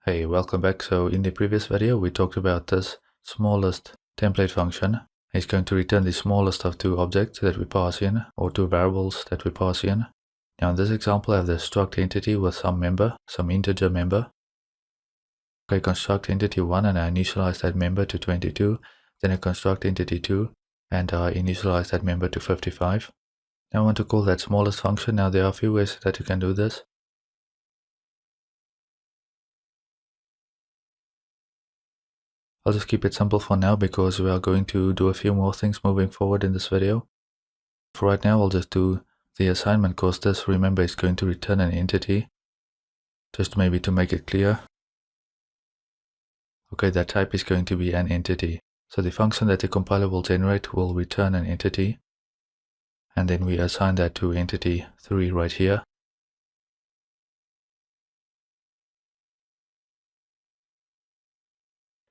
Hey, welcome back. So in the previous video, we talked about this smallest template function. It's going to return the smallest of two objects that we pass in, or two variables that we pass in. Now in this example, I have the struct entity with some member, some integer member. I construct entity 1 and I initialize that member to 22. Then I construct entity 2 and I initialize that member to 55. Now I want to call that smallest function. Now there are a few ways that you can do this. I'll just keep it simple for now because we are going to do a few more things moving forward in this video. For right now, I'll just do the assignment because this, remember, is going to return an entity. Just maybe to make it clear. Okay, that type is going to be an entity. So the function that the compiler will generate will return an entity. And then we assign that to entity 3 right here.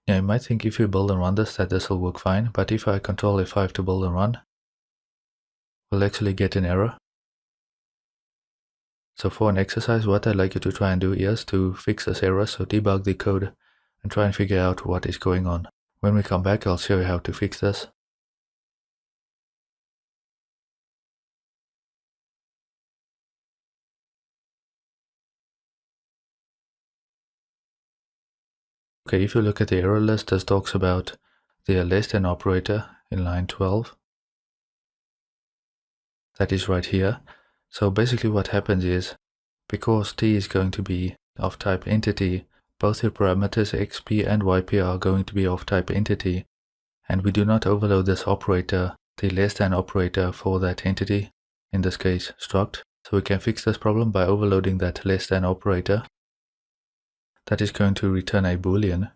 Now you might think if you build and run this that this will work fine, but if I control F5 to build and run, we'll actually get an error. So for an exercise, what I'd like you to try and do is to fix this error, so debug the code and try and figure out what is going on. When we come back, I'll show you how to fix this. Okay, if you look at the error list, this talks about the less than operator in line 12. That is right here. So basically what happens is, because t is going to be of type entity, both the parameters xp and yp are going to be of type entity, and we do not overload this operator, the less than operator, for that entity, in this case struct. So we can fix this problem by overloading that less than operator. That is going to return a boolean.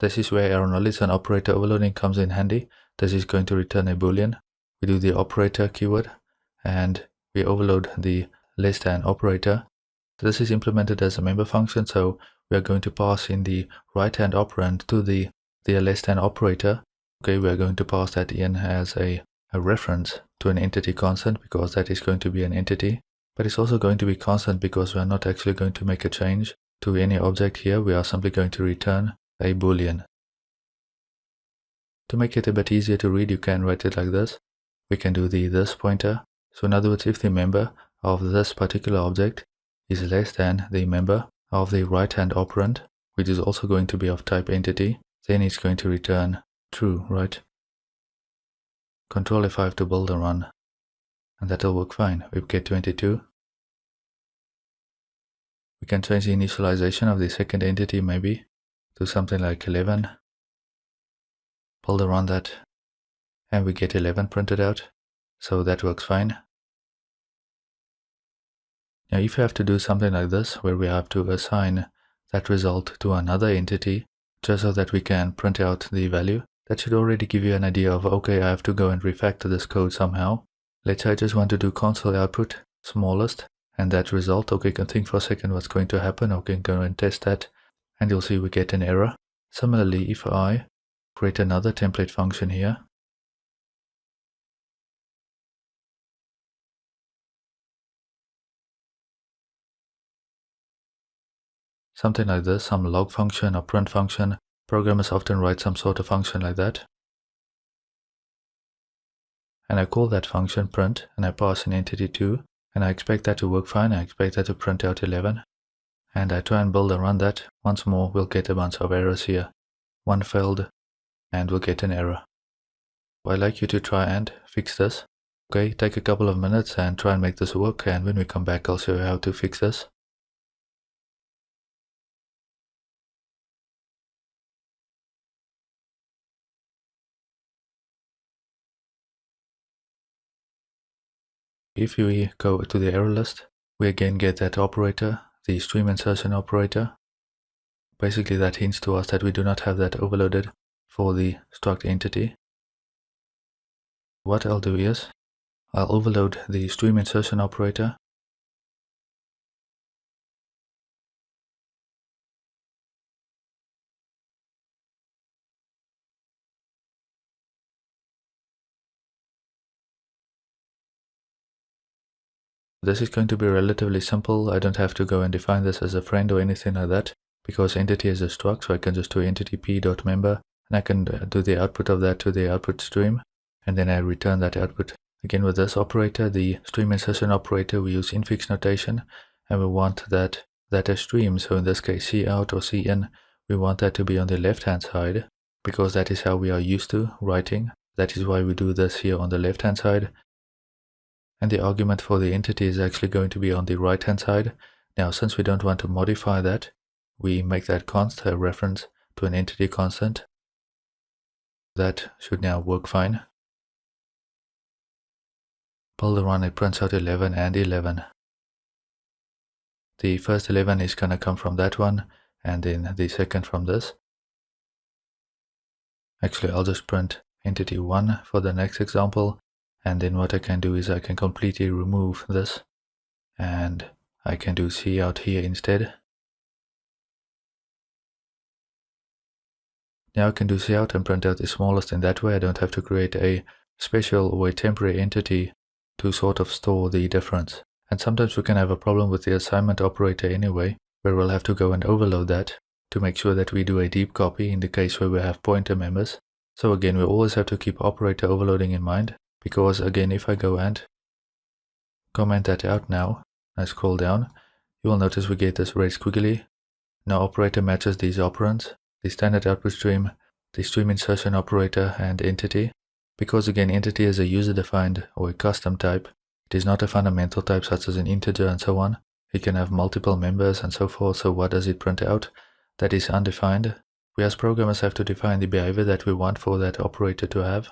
This is where our knowledge and operator overloading comes in handy. This is going to return a boolean. We do the operator keyword and we overload the less than operator. So this is implemented as a member function, so we are going to pass in the right hand operand to the less than operator. Okay, we are going to pass that in as a reference to an entity constant because that is going to be an entity. But it's also going to be constant because we are not actually going to make a change to any object here. We are simply going to return a boolean. To make it a bit easier to read, you can write it like this. We can do the this pointer. So in other words, if the member of this particular object is less than the member of the right hand operand, which is also going to be of type entity, then it's going to return true, right? Control F5 to build and run, and that'll work fine. We get 22. We can change the initialization of the second entity maybe to something like 11. Build and run that, and we get 11 printed out, so that works fine. Now if you have to do something like this, where we have to assign that result to another entity, just so that we can print out the value, that should already give you an idea of, okay, I have to go and refactor this code somehow. Let's say I just want to do console output smallest, and that result, okay, can think for a second what's going to happen. Okay, go and test that, and you'll see we get an error. Similarly, if I create another template function here, something like this, some log function or print function, programmers often write some sort of function like that. And I call that function print, and I pass an entity 2, and I expect that to work fine. I expect that to print out 11. And I try and build and run that. Once more, we'll get a bunch of errors here. One failed, and we'll get an error. I'd like you to try and fix this. Okay, take a couple of minutes and try and make this work, and when we come back, I'll show you how to fix this. If we go to the error list, we again get that operator, the stream insertion operator. Basically, that hints to us that we do not have that overloaded for the struct entity. What I'll do is, I'll overload the stream insertion operator. This is going to be relatively simple. I don't have to go and define this as a friend or anything like that, because entity is a struct, so I can just do entity p.member, and I can do the output of that to the output stream, and then I return that output. Again, with this operator, the stream insertion operator, we use infix notation, and we want that as stream. So in this case, cout or cin, we want that to be on the left hand side, because that is how we are used to writing. That is why we do this here on the left hand side. And the argument for the entity is actually going to be on the right hand side. Now, since we don't want to modify that, we make that const a reference to an entity constant. That should now work fine. Build the run, it prints out 11 and 11. The first 11 is going to come from that one, and then the second from this. Actually, I'll just print entity 1 for the next example, and then what I can do is I can completely remove this, and I can do cout here instead. Now I can do cout and print out the smallest, and that way I don't have to create a special or a temporary entity to sort of store the difference. And sometimes we can have a problem with the assignment operator anyway, where we'll have to go and overload that to make sure that we do a deep copy in the case where we have pointer members. So again, we always have to keep operator overloading in mind, because again, if I go and comment that out now, I scroll down, you will notice we get this red squiggly. Now operator matches these operands, the standard output stream, the stream insertion operator, and entity. Because again, entity is a user-defined or a custom type, it is not a fundamental type such as an integer and so on. It can have multiple members and so forth, so what does it print out? That is undefined. We as programmers have to define the behavior that we want for that operator to have.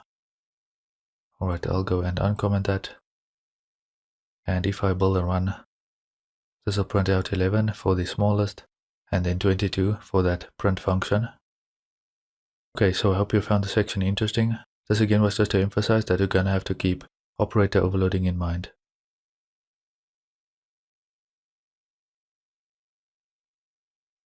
Alright, I'll go and uncomment that. And if I build a run, this will print out 11 for the smallest, and then 22 for that print function. Okay, so I hope you found the section interesting. This again was just to emphasize that you're going to have to keep operator overloading in mind.